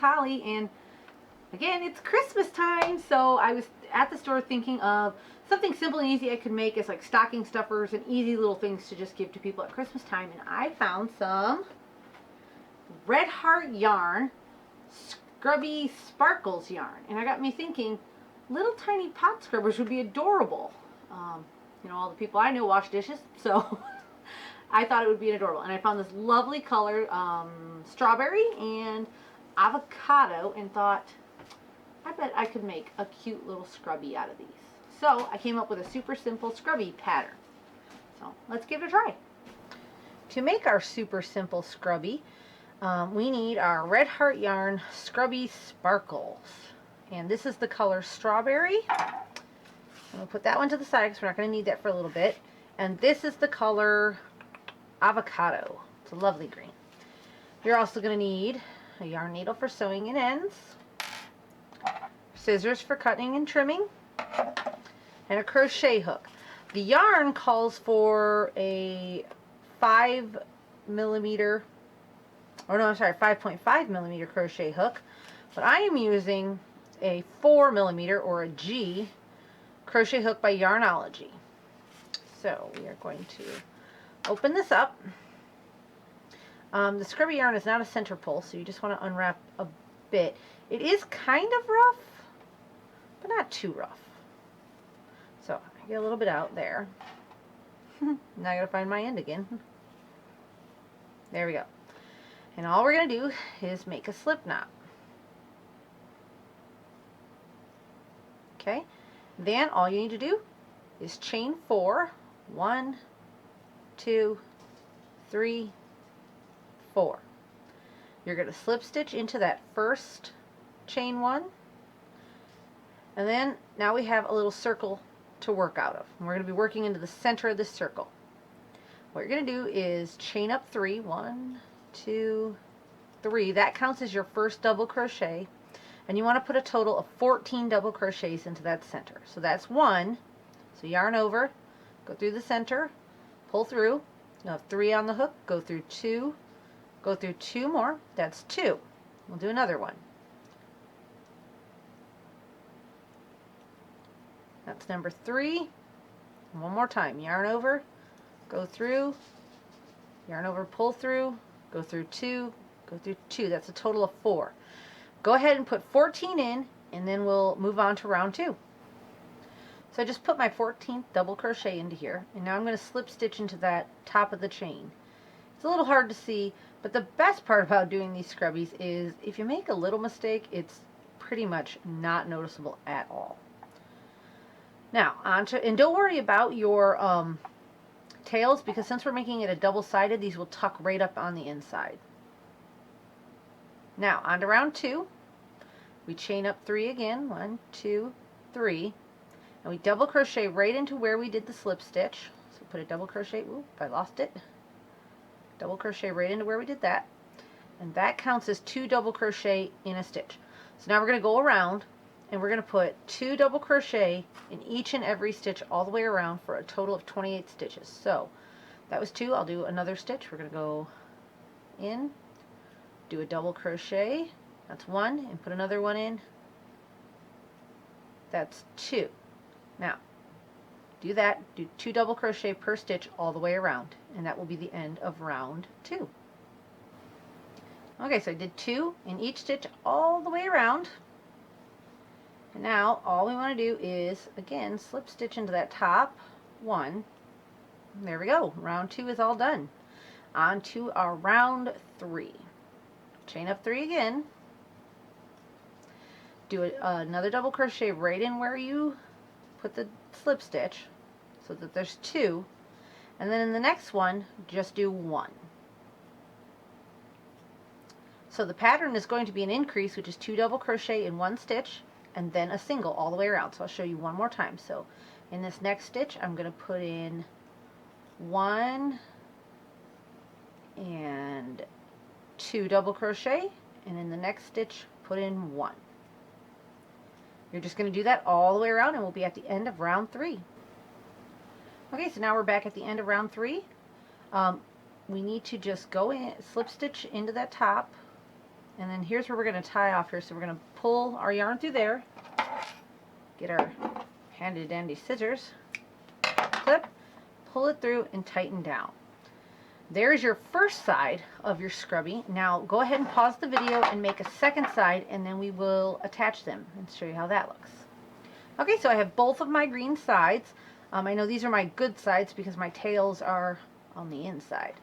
Holly, and again, it's Christmas time, so I was at the store thinking of something simple and easy I could make as like stocking stuffers and easy little things to just give to people at Christmas time, and I found some Red Heart yarn, Scrubby Sparkles yarn, and it got me thinking little tiny pot scrubbers would be adorable. You know, all the people I know wash dishes, so I thought it would be adorable. And I found this lovely color, strawberry and avocado, and thought, I bet I could make a cute little scrubby out of these. So I came up with a super simple scrubby pattern. So let's give it a try. To make our super simple scrubby, we need our Red Heart yarn Scrubby Sparkles. And this is the color strawberry. I'm going to put that one to the side because we're not going to need that for a little bit. And this is the color avocado. It's a lovely green. You're also going to need a yarn needle for sewing in ends, scissors for cutting and trimming, and a crochet hook. The yarn calls for a 5mm, or no, I'm sorry, 5.5mm crochet hook, but I am using a 4mm or a G crochet hook by Yarnology. So we are going to open this up. The scrubby yarn is not a center pull, so you just want to unwrap a bit. It is kind of rough, but not too rough. So I get a little bit out there. Now I gotta find my end again. There we go. And all we're gonna do is make a slip knot. Okay. Then all you need to do is chain 4. 1, 2, 3, 4. You're going to slip stitch into that first chain 1, and then now we have a little circle to work out of. And we're going to be working into the center of this circle. What you're going to do is chain up 3. 1, 2, 3. That counts as your first double crochet, and you want to put a total of 14 double crochets into that center. So that's 1. So yarn over, go through the center, pull through. You'll have 3 on the hook, go through 2, go through 2 more. That's 2. We'll do another one. That's number 3. One more time. Yarn over, go through, yarn over, pull through, go through 2, go through 2. That's a total of 4. Go ahead and put 14 in, and then we'll move on to round 2. So I just put my 14th double crochet into here, and now I'm going to slip stitch into that top of the chain. It's a little hard to see, but the best part about doing these scrubbies is if you make a little mistake, it's pretty much not noticeable at all. Now, and don't worry about your tails, because since we're making it a double-sided, these will tuck right up on the inside. Now, on to round 2. We chain up 3 again. 1, 2, 3. And we double crochet right into where we did the slip stitch. So put a double crochet, oop, I lost it. Double crochet right into where we did that. And that counts as 2 double crochet in a stitch. So now we're going to go around, and we're going to put 2 double crochet in each and every stitch all the way around for a total of 28 stitches. So that was 2. I'll do another stitch. We're going to go in, do a double crochet, that's 1, and put another one in, that's 2. Now do that, do 2 double crochet per stitch all the way around, and that will be the end of round 2. Okay, so I did 2 in each stitch all the way around, and now all we want to do is again slip stitch into that top 1. There we go, round 2 is all done. On to our round 3. Chain up 3 again, do another double crochet right in where you put the slip stitch so that there's 2, and then in the next one just do 1. So the pattern is going to be an increase, which is 2 double crochet in 1 stitch and then a single all the way around. So I'll show you one more time. So in this next stitch I'm going to put in 1 and 2 double crochet, and in the next stitch put in 1. You're just going to do that all the way around, and we'll be at the end of round 3. Okay, so now we're back at the end of round 3. We need to just go in, slip stitch into that top, and then here's where we're going to tie off here. So we're going to pull our yarn through there, get our handy dandy scissors, clip, pull it through, and tighten down. There's your first side of your scrubby. Now go ahead and pause the video and make a second side, and then we will attach them and show you how that looks. Okay, so I have both of my green sides. I know these are my good sides because my tails are on the inside.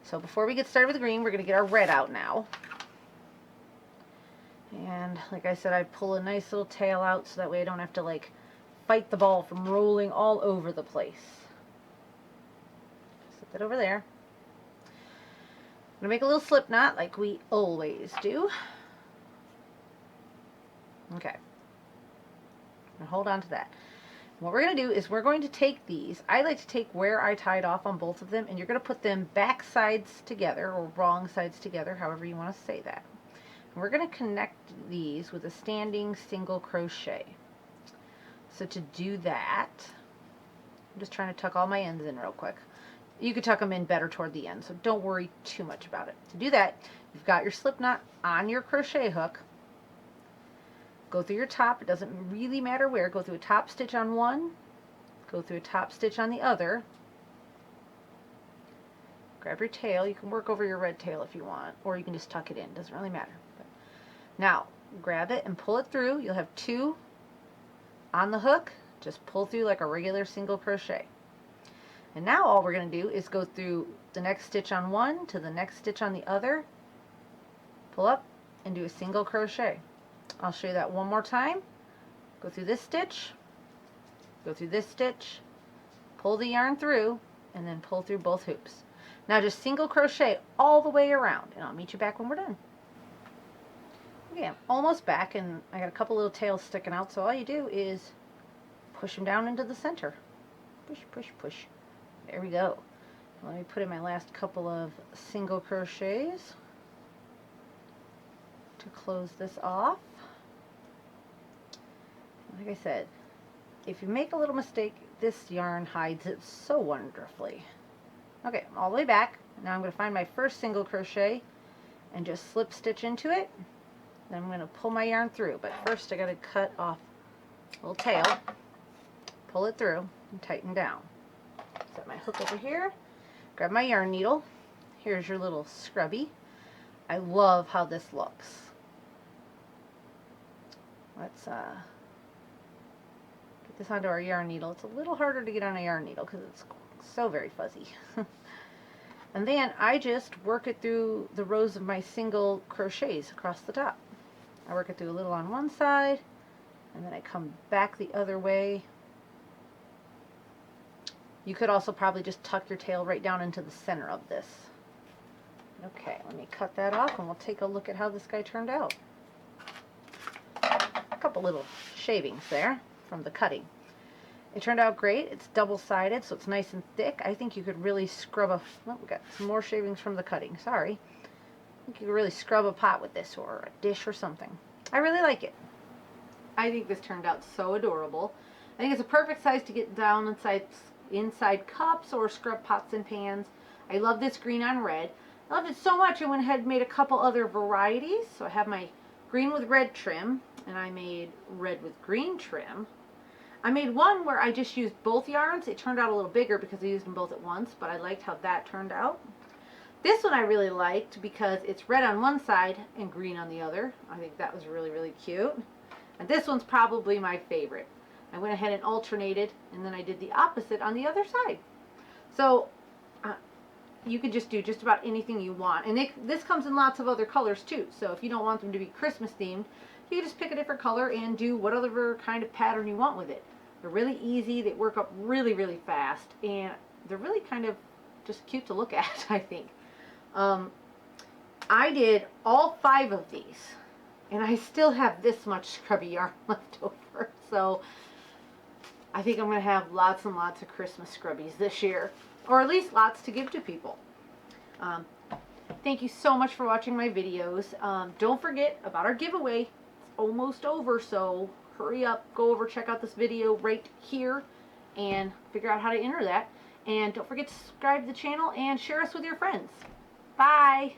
So before we get started with the green, we're going to get our red out now. And like I said, I pull a nice little tail out so that way I don't have to like fight the ball from rolling all over the place. Set that over there. I'm going to make a little slip knot like we always do. Okay. And hold on to that. What we're going to do is we're going to take these. I like to take where I tied off on both of them, and you're going to put them back sides together, or wrong sides together, however you want to say that. And we're going to connect these with a standing single crochet. So to do that, I'm just trying to tuck all my ends in real quick. You could tuck them in better toward the end, so don't worry too much about it. To do that, you've got your slip knot on your crochet hook. Go through your top. It doesn't really matter where. Go through a top stitch on one, go through a top stitch on the other. Grab your tail. You can work over your red tail if you want, or you can just tuck it in. Doesn't really matter. But now, grab it and pull it through. You'll have two on the hook. Just pull through like a regular single crochet. And now all we're going to do is go through the next stitch on one to the next stitch on the other, pull up, and do a single crochet. I'll show you that one more time. Go through this stitch, go through this stitch, pull the yarn through, and then pull through both hoops. Now just single crochet all the way around, and I'll meet you back when we're done. Okay, I'm almost back, and I got a couple little tails sticking out, so all you do is push them down into the center. Push, push, push. There we go. Let me put in my last couple of single crochets to close this off. Like I said, if you make a little mistake, this yarn hides it so wonderfully. Okay, I'm all the way back. Now I'm going to find my first single crochet and just slip stitch into it. Then I'm going to pull my yarn through, but first I got to cut off a little tail, pull it through, and tighten down. Set my hook over here, grab my yarn needle. Here's your little scrubby. I love how this looks. Let's get this onto our yarn needle. It's a little harder to get on a yarn needle because it's so very fuzzy. And then I just work it through the rows of my single crochets across the top. I work it through a little on one side, and then I come back the other way. You could also probably just tuck your tail right down into the center of this. Okay, let me cut that off and we'll take a look at how this guy turned out. A couple little shavings there from the cutting. It turned out great. It's double-sided, so it's nice and thick. I think you could really scrub a... Oh, we got some more shavings from the cutting. Sorry. I think you could really scrub a pot with this, or a dish or something. I really like it. I think this turned out so adorable. I think it's a perfect size to get down inside cups or scrub pots and pans. I love this green on red. I loved it so much I went ahead and made a couple other varieties. So I have my green with red trim, and I made red with green trim. I made one where I just used both yarns. It turned out a little bigger because I used them both at once, but I liked how that turned out. This one I really liked because it's red on one side and green on the other. I think that was really, really cute. And this one's probably my favorite. I went ahead and alternated, and then I did the opposite on the other side. So you can just do just about anything you want. And this comes in lots of other colors too. So if you don't want them to be Christmas themed, you can just pick a different color and do whatever kind of pattern you want with it. They're really easy. They work up really, really fast. And they're really kind of just cute to look at, I think. I did all 5 of these. And I still have this much scrubby yarn left over. So I think I'm going to have lots and lots of Christmas scrubbies this year. Or at least lots to give to people. Thank you so much for watching my videos. Don't forget about our giveaway. It's almost over, so hurry up. Go over, check out this video right here, and figure out how to enter that. And don't forget to subscribe to the channel and share us with your friends. Bye!